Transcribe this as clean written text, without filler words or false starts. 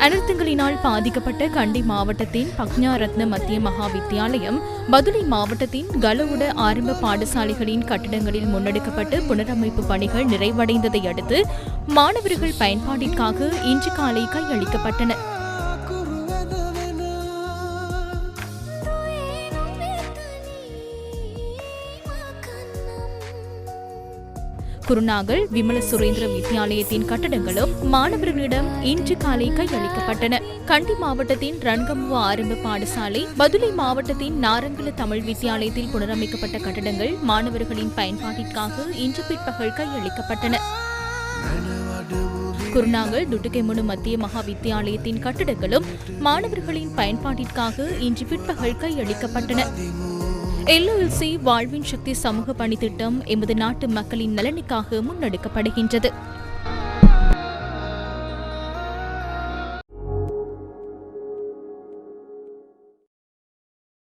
அனர்த்தங்களினால் பாதிக்கப்பட்ட கண்டி மாவட்டத்தின் பக்ஞாரத்ன மத்திய மகா வித்தியாலயம், பதுளை மாவட்டத்தின் கலவுட ஆரம்ப பாடசாலைகளின் கட்டிடங்களில் முன்னெடுக்கப்பட்டு புனரமைப்பு பணிகள் நிறைவடைந்ததை அடுத்து மாணவர்கள் பயன்பாட்டிற்காக இன்று காலை கையளிக்கப்பட்டன. குருநாகல் விமல சுரேந்திர வித்தியாலயத்தின் கட்டடங்களும் மாணவர்களிடம் இன்று காலை கையளிக்கப்பட்டன. கண்டி மாவட்டத்தின் ரன்கமுவ ஆரம்ப பாடசாலை, பதுளை மாவட்டத்தின் நாரங்கல தமிழ் வித்தியாலயத்தில் புனரமைக்கப்பட்ட கட்டடங்கள் மாணவர்களின் பயன்பாட்டிற்காக இன்று பிற்பகல் கையளிக்கப்பட்டன. குருநாகல் துட்டுகெமுனு மத்திய மகா வித்தியாலயத்தின் கட்டடங்களும் மாணவர்களின் பயன்பாட்டிற்காக இன்று பிற்பகல் கையளிக்கப்பட்டன. LOLC வாழ்வின் சக்தி சமூக பணி திட்டம் எமது நாட்டு மக்களின் நலனுக்காக முன்னெடுக்கப்படுகின்றது.